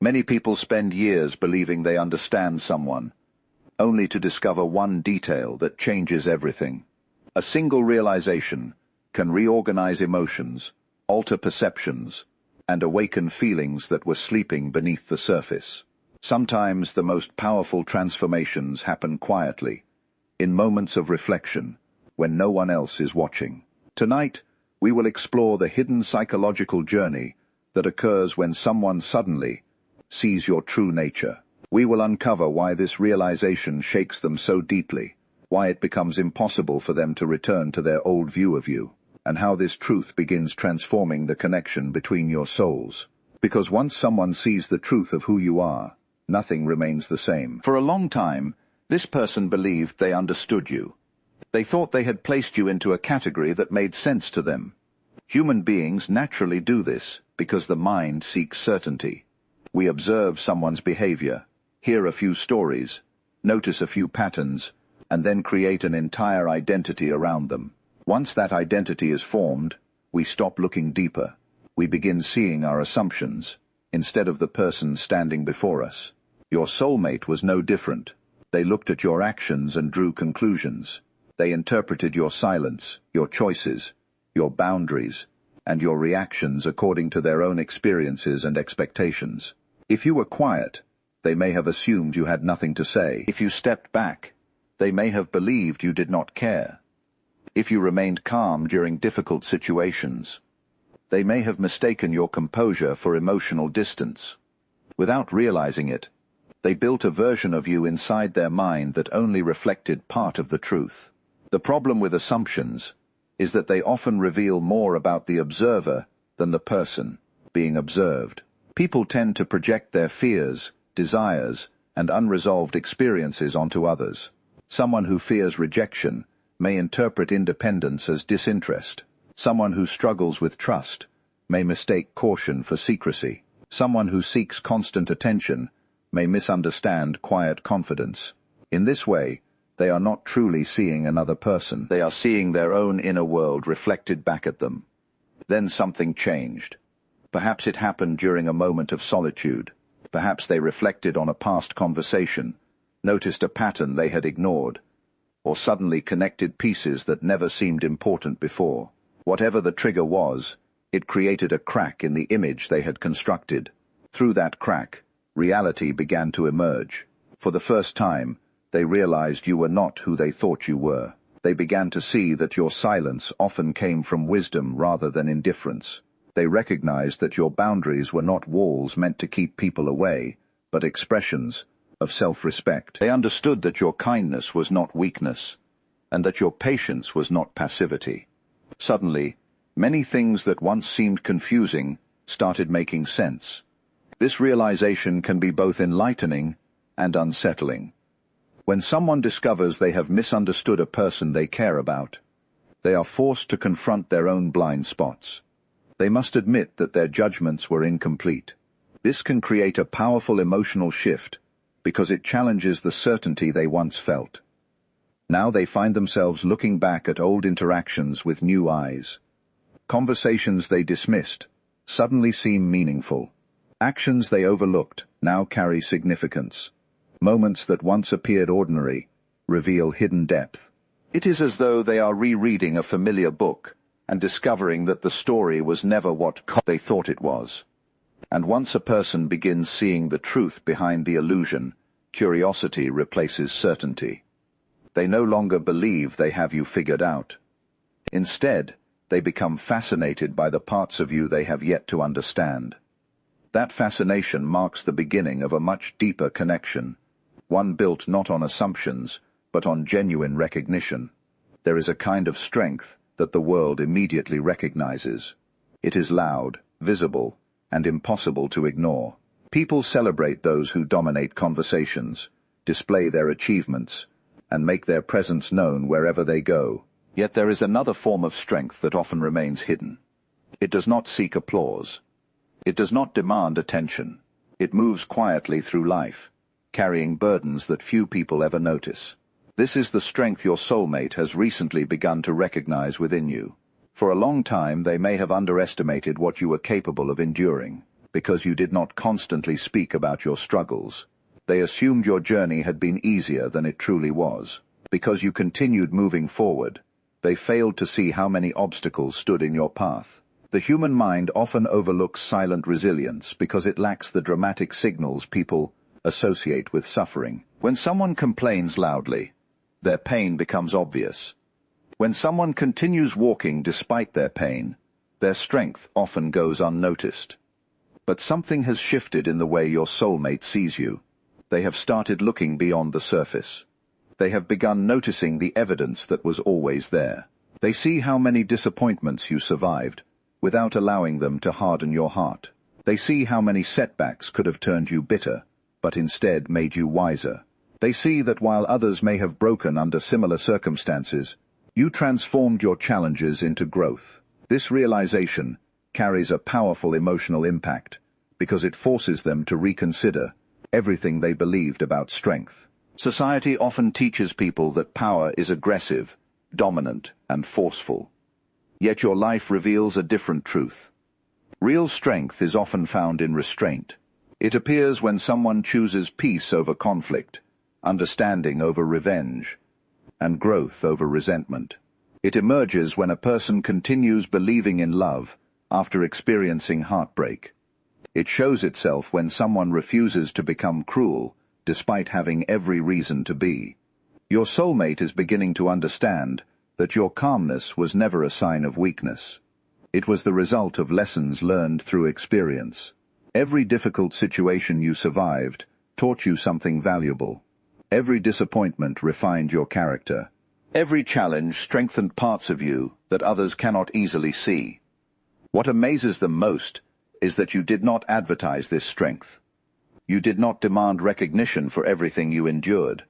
Many people spend years believing they understand someone, only to discover one detail that changes everything. A single realization can reorganize emotions, alter perceptions, and awaken feelings that were sleeping beneath the surface. Sometimes the most powerful transformations happen quietly, in moments of reflection, when no one else is watching. Tonight, we will explore the hidden psychological journey that occurs when someone suddenly sees your true nature. We will uncover why this realization shakes them so deeply, why it becomes impossible for them to return to their old view of you, and how this truth begins transforming the connection between your souls. Because once someone sees the truth of who you are, nothing remains the same. For a long time, this person believed they understood you. They thought they had placed you into a category that made sense to them. Human beings naturally do this because the mind seeks certainty. We observe someone's behavior, hear a few stories, notice a few patterns, and then create an entire identity around them. Once that identity is formed, we stop looking deeper. We begin seeing our assumptions, instead of the person standing before us. Your soulmate was no different. They looked at your actions and drew conclusions. They interpreted your silence, your choices, your boundaries, and your reactions according to their own experiences and expectations. If you were quiet, they may have assumed you had nothing to say. If you stepped back, they may have believed you did not care. If you remained calm during difficult situations, they may have mistaken your composure for emotional distance. Without realizing it, they built a version of you inside their mind that only reflected part of the truth. The problem with assumptions is that they often reveal more about the observer than the person being observed. People tend to project their fears, desires, and unresolved experiences onto others. Someone who fears rejection may interpret independence as disinterest. Someone who struggles with trust may mistake caution for secrecy. Someone who seeks constant attention may misunderstand quiet confidence. In this way, they are not truly seeing another person. They are seeing their own inner world reflected back at them. Then something changed. Perhaps it happened during a moment of solitude. Perhaps they reflected on a past conversation, noticed a pattern they had ignored, or suddenly connected pieces that never seemed important before. Whatever the trigger was, it created a crack in the image they had constructed. Through that crack, reality began to emerge. For the first time, they realized you were not who they thought you were. They began to see that your silence often came from wisdom rather than indifference. They recognized that your boundaries were not walls meant to keep people away, but expressions of self-respect. They understood that your kindness was not weakness, and that your patience was not passivity. Suddenly, many things that once seemed confusing started making sense. This realization can be both enlightening and unsettling. When someone discovers they have misunderstood a person they care about, they are forced to confront their own blind spots. They must admit that their judgments were incomplete. This can create a powerful emotional shift because it challenges the certainty they once felt. Now they find themselves looking back at old interactions with new eyes. Conversations they dismissed suddenly seem meaningful. Actions they overlooked now carry significance. Moments that once appeared ordinary reveal hidden depth. It is as though they are rereading a familiar book and discovering that the story was never what they thought it was. And once a person begins seeing the truth behind the illusion, curiosity replaces certainty. They no longer believe they have you figured out. Instead, they become fascinated by the parts of you they have yet to understand. That fascination marks the beginning of a much deeper connection, one built not on assumptions, but on genuine recognition. There is a kind of strength that the world immediately recognizes. It is loud, visible, and impossible to ignore. People celebrate those who dominate conversations, display their achievements, and make their presence known wherever they go. Yet there is another form of strength that often remains hidden. It does not seek applause. It does not demand attention. It moves quietly through life, carrying burdens that few people ever notice. This is the strength your soulmate has recently begun to recognize within you. For a long time, they may have underestimated what you were capable of enduring. because you did not constantly speak about your struggles. They assumed your journey had been easier than it truly was. Because you continued moving forward, they failed to see how many obstacles stood in your path. The human mind often overlooks silent resilience because it lacks the dramatic signals people associate with suffering. When someone complains loudly, their pain becomes obvious. When someone continues walking despite their pain, their strength often goes unnoticed. But something has shifted in the way your soulmate sees you. They have started looking beyond the surface. They have begun noticing the evidence that was always there. They see how many disappointments you survived, without allowing them to harden your heart. They see how many setbacks could have turned you bitter, but instead made you wiser. They see that while others may have broken under similar circumstances, you transformed your challenges into growth. This realization carries a powerful emotional impact, because it forces them to reconsider everything they believed about strength. Society often teaches people that power is aggressive, dominant, and forceful. Yet your life reveals a different truth. Real strength is often found in restraint. It appears when someone chooses peace over conflict, understanding over revenge, and growth over resentment. It emerges when a person continues believing in love after experiencing heartbreak. It shows itself when someone refuses to become cruel despite having every reason to be. Your soulmate is beginning to understand that your calmness was never a sign of weakness. It was the result of lessons learned through experience. Every difficult situation you survived taught you something valuable. Every disappointment refined your character. Every challenge strengthened parts of you that others cannot easily see. What amazes them most is that you did not advertise this strength. You did not demand recognition for everything you endured.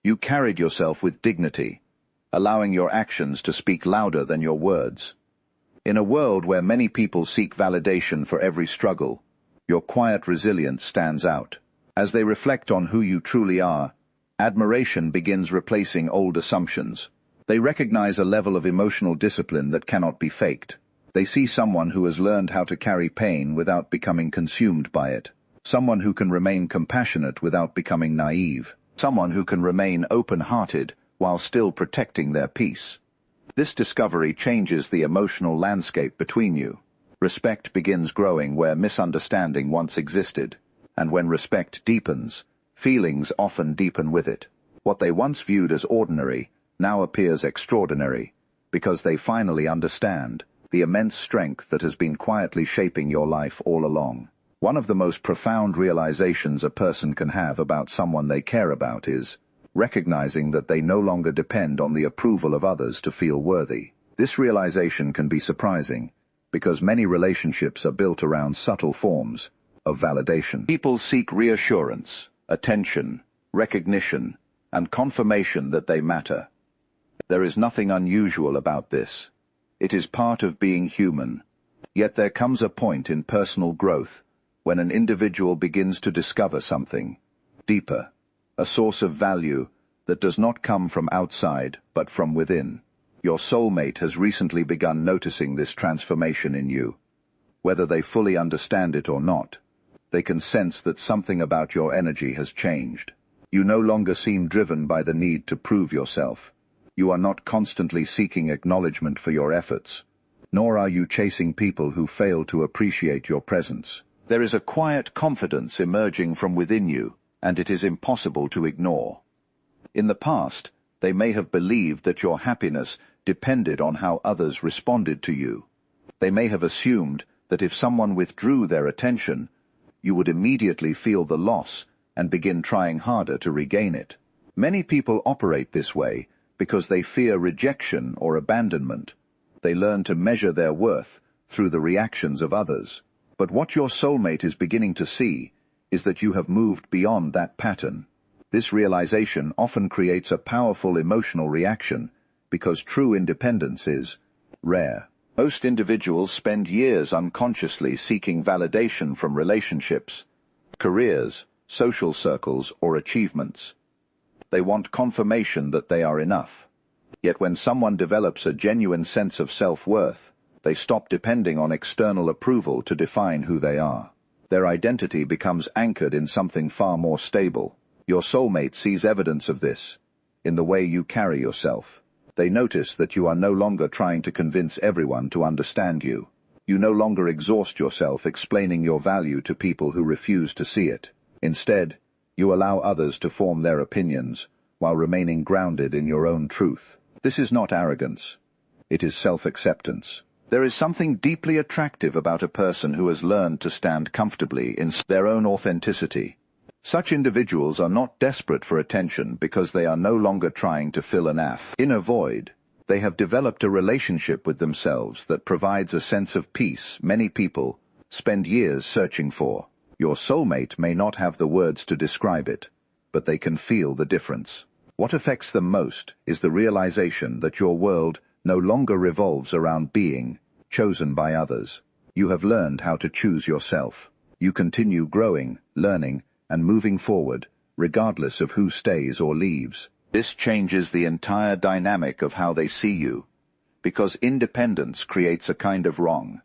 You carried yourself with dignity, allowing your actions to speak louder than your words. In a world where many people seek validation for every struggle, your quiet resilience stands out. As they reflect on who you truly are, admiration begins replacing old assumptions. They recognize a level of emotional discipline that cannot be faked. They see someone who has learned how to carry pain without becoming consumed by it. Someone who can remain compassionate without becoming naive. Someone who can remain open-hearted while still protecting their peace. This discovery changes the emotional landscape between you. Respect begins growing where misunderstanding once existed, and when respect deepens, feelings often deepen with it. What they once viewed as ordinary now appears extraordinary, because they finally understand the immense strength that has been quietly shaping your life all along. One of the most profound realizations a person can have about someone they care about is recognizing that they no longer depend on the approval of others to feel worthy. This realization can be surprising, because many relationships are built around subtle forms of validation. People seek reassurance, attention, recognition, and confirmation that they matter. There is nothing unusual about this. It is part of being human. Yet there comes a point in personal growth when an individual begins to discover something deeper, a source of value that does not come from outside but from within. Your soulmate has recently begun noticing this transformation in you. Whether they fully understand it or not, they can sense that something about your energy has changed. You no longer seem driven by the need to prove yourself. You are not constantly seeking acknowledgement for your efforts, nor are you chasing people who fail to appreciate your presence. There is a quiet confidence emerging from within you, and it is impossible to ignore. In the past, they may have believed that your happiness depended on how others responded to you. They may have assumed that if someone withdrew their attention, you would immediately feel the loss and begin trying harder to regain it. Many people operate this way because they fear rejection or abandonment. They learn to measure their worth through the reactions of others. But what your soulmate is beginning to see is that you have moved beyond that pattern. This realization often creates a powerful emotional reaction because true independence is rare. Most individuals spend years unconsciously seeking validation from relationships, careers, social circles, or achievements. They want confirmation that they are enough. Yet when someone develops a genuine sense of self-worth, they stop depending on external approval to define who they are. Their identity becomes anchored in something far more stable. Your soulmate sees evidence of this in the way you carry yourself. They notice that you are no longer trying to convince everyone to understand you. You no longer exhaust yourself explaining your value to people who refuse to see it. Instead, you allow others to form their opinions while remaining grounded in your own truth. This is not arrogance. It is self-acceptance. There is something deeply attractive about a person who has learned to stand comfortably in their own authenticity. Such individuals are not desperate for attention because they are no longer trying to fill an inner void. They have developed a relationship with themselves that provides a sense of peace many people spend years searching for. Your soulmate may not have the words to describe it, but they can feel the difference. What affects them most is the realization that your world no longer revolves around being chosen by others. You have learned how to choose yourself. You continue growing, learning, and moving forward, regardless of who stays or leaves. This changes the entire dynamic of how they see you, because independence creates a kind of wrong,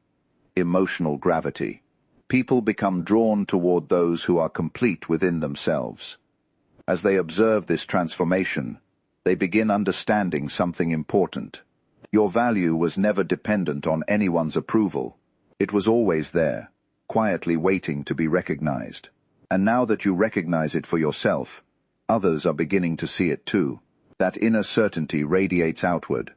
emotional gravity. People become drawn toward those who are complete within themselves. As they observe this transformation, they begin understanding something important. Your value was never dependent on anyone's approval. It was always there, quietly waiting to be recognized. And now that you recognize it for yourself, others are beginning to see it too. That inner certainty radiates outward,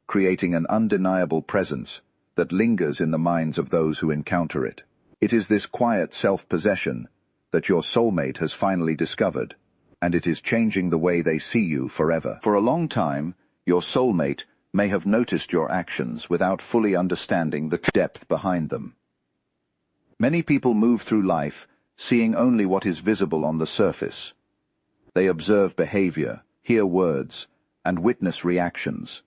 creating an undeniable presence that lingers in the minds of those who encounter it. It is this quiet self-possession that your soulmate has finally discovered, and it is changing the way they see you forever. For a long time, your soulmate may have noticed your actions without fully understanding the depth behind them. Many people move through life seeing only what is visible on the surface. They observe behavior, hear words, and witness reactions,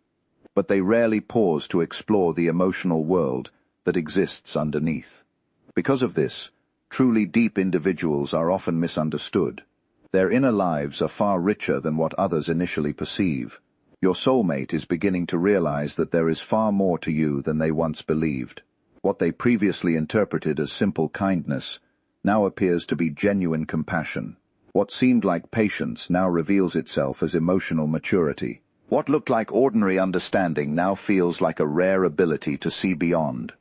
but they rarely pause to explore the emotional world that exists underneath. Because of this, truly deep individuals are often misunderstood. Their inner lives are far richer than what others initially perceive. Your soulmate is beginning to realize that there is far more to you than they once believed. What they previously interpreted as simple kindness now appears to be genuine compassion. What seemed like patience now reveals itself as emotional maturity. What looked like ordinary understanding now feels like a rare ability to see beyond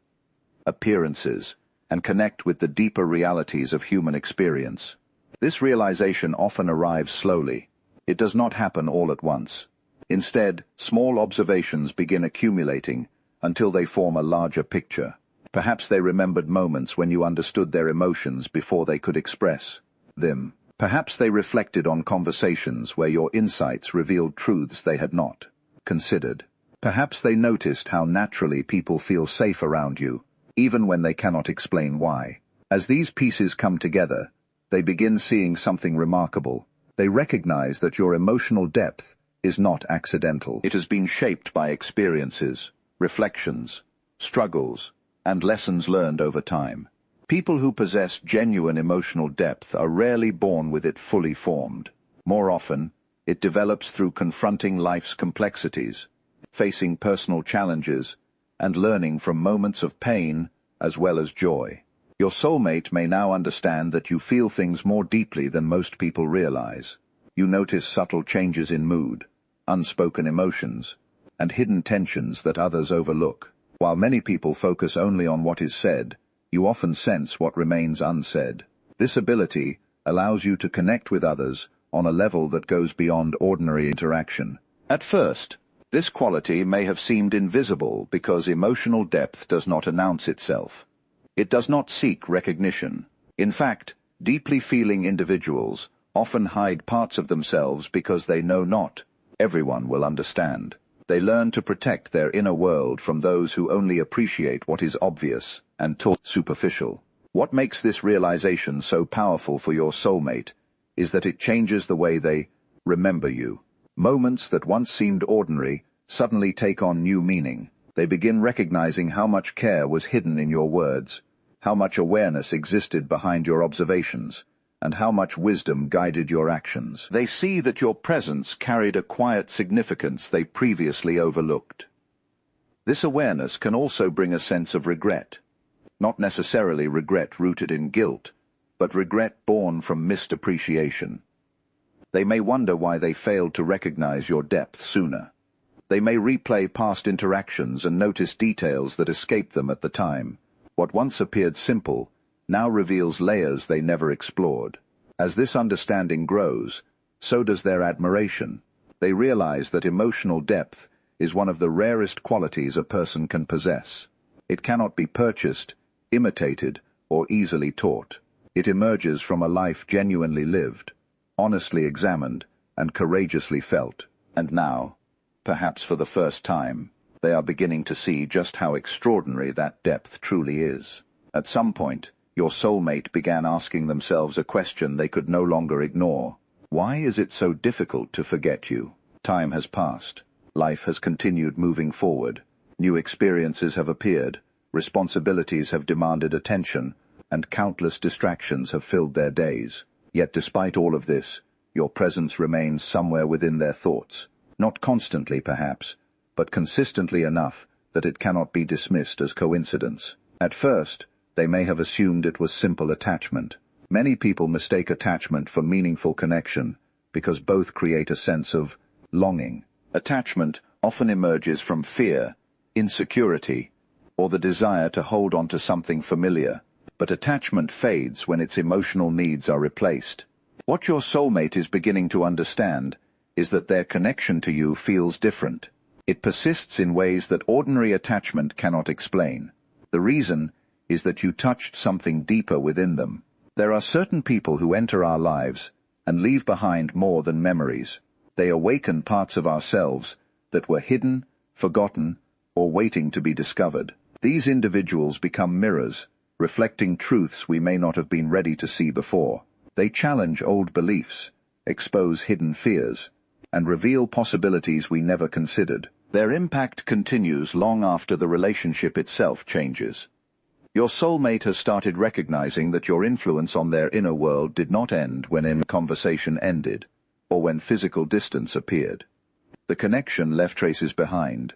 appearances and connect with the deeper realities of human experience. This realization often arrives slowly. It does not happen all at once. Instead, small observations begin accumulating until they form a larger picture. Perhaps they remembered moments when you understood their emotions before they could express them. Perhaps they reflected on conversations where your insights revealed truths they had not considered. Perhaps they noticed how naturally people feel safe around you, even when they cannot explain why. As these pieces come together, they begin seeing something remarkable. They recognize that your emotional depth is not accidental. It has been shaped by experiences, reflections, struggles, and lessons learned over time. People who possess genuine emotional depth are rarely born with it fully formed. More often, it develops through confronting life's complexities, facing personal challenges, and learning from moments of pain as well as joy. Your soulmate may now understand that you feel things more deeply than most people realize. You notice subtle changes in mood, unspoken emotions, and hidden tensions that others overlook. While many people focus only on what is said, you often sense what remains unsaid. This ability allows you to connect with others on a level that goes beyond ordinary interaction. At first, this quality may have seemed invisible because emotional depth does not announce itself. It does not seek recognition. In fact, deeply feeling individuals often hide parts of themselves because they know not everyone will understand. They learn to protect their inner world from those who only appreciate what is obvious and superficial. What makes this realization so powerful for your soulmate is that it changes the way they remember you. Moments that once seemed ordinary suddenly take on new meaning. They begin recognizing how much care was hidden in your words, how much awareness existed behind your observations, and how much wisdom guided your actions. They see that your presence carried a quiet significance they previously overlooked. This awareness can also bring a sense of regret. not necessarily regret rooted in guilt, but regret born from missed appreciation. They may wonder why they failed to recognize your depth sooner. They may replay past interactions and notice details that escaped them at the time. What once appeared simple now reveals layers they never explored. As this understanding grows, so does their admiration. They realize that emotional depth is one of the rarest qualities a person can possess. It cannot be purchased, imitated, or easily taught. It emerges from a life genuinely lived, honestly examined, and courageously felt. And now, perhaps for the first time, they are beginning to see just how extraordinary that depth truly is. At some point, your soulmate began asking themselves a question they could no longer ignore. Why is it so difficult to forget you? Time has passed. Life has continued moving forward. New experiences have appeared, responsibilities have demanded attention, and countless distractions have filled their days. Yet despite all of this, your presence remains somewhere within their thoughts. Not constantly, perhaps, but consistently enough that it cannot be dismissed as coincidence. At first, they may have assumed it was simple attachment. Many people mistake attachment for meaningful connection because both create a sense of longing. Attachment often emerges from fear, insecurity, or the desire to hold on to something familiar. But attachment fades when its emotional needs are replaced. What your soulmate is beginning to understand is that their connection to you feels different. It persists in ways that ordinary attachment cannot explain. The reason is that you touched something deeper within them. There are certain people who enter our lives and leave behind more than memories. They awaken parts of ourselves that were hidden, forgotten, or waiting to be discovered. These individuals become mirrors, reflecting truths we may not have been ready to see before. They challenge old beliefs, expose hidden fears, and reveal possibilities we never considered. Their impact continues long after the relationship itself changes. Your soulmate has started recognizing that your influence on their inner world did not end when a conversation ended, or when physical distance appeared. The connection left traces behind.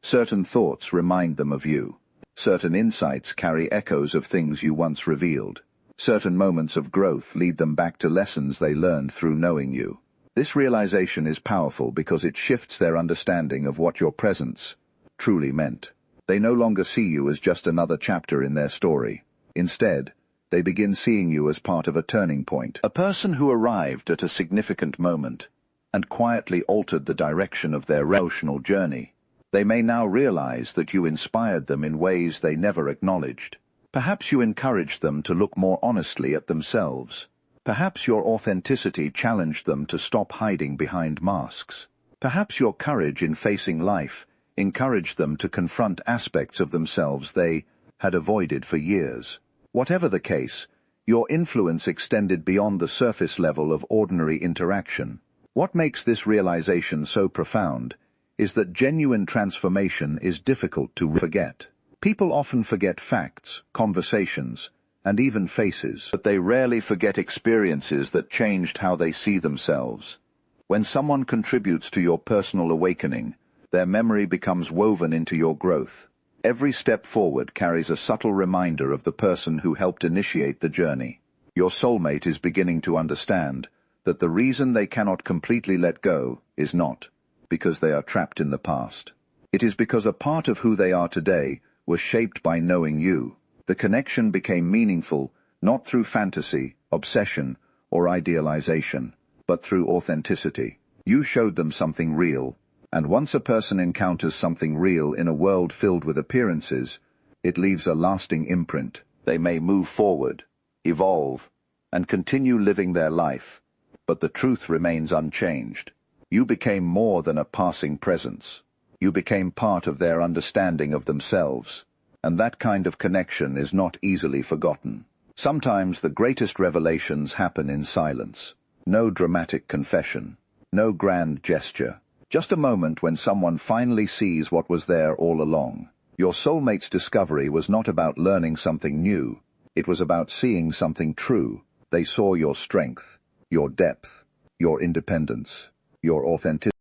Certain thoughts remind them of you. Certain insights carry echoes of things you once revealed. Certain moments of growth lead them back to lessons they learned through knowing you. This realization is powerful because it shifts their understanding of what your presence truly meant. They no longer see you as just another chapter in their story. Instead, they begin seeing you as part of a turning point, a person who arrived at a significant moment and quietly altered the direction of their emotional journey. They may now realize that you inspired them in ways they never acknowledged. Perhaps you encouraged them to look more honestly at themselves. Perhaps your authenticity challenged them to stop hiding behind masks. Perhaps your courage in facing life encouraged them to confront aspects of themselves they had avoided for years. Whatever the case, your influence extended beyond the surface level of ordinary interaction. What makes this realization so profound is that genuine transformation is difficult to forget. People often forget facts, conversations, and even faces, but they rarely forget experiences that changed how they see themselves. When someone contributes to your personal awakening, their memory becomes woven into your growth. Every step forward carries a subtle reminder of the person who helped initiate the journey. Your soulmate is beginning to understand that the reason they cannot completely let go is not because they are trapped in the past. It is because a part of who they are today was shaped by knowing you. The connection became meaningful not through fantasy, obsession, or idealization, but through authenticity. You showed them something real, and once a person encounters something real in a world filled with appearances, it leaves a lasting imprint. They may move forward, evolve, and continue living their life, but the truth remains unchanged. You became more than a passing presence. You became part of their understanding of themselves, and that kind of connection is not easily forgotten. Sometimes the greatest revelations happen in silence. No dramatic confession, no grand gesture, just a moment when someone finally sees what was there all along. Your soulmate's discovery was not about learning something new. It was about seeing something true. They saw your strength, your depth, your independence, your authenticity.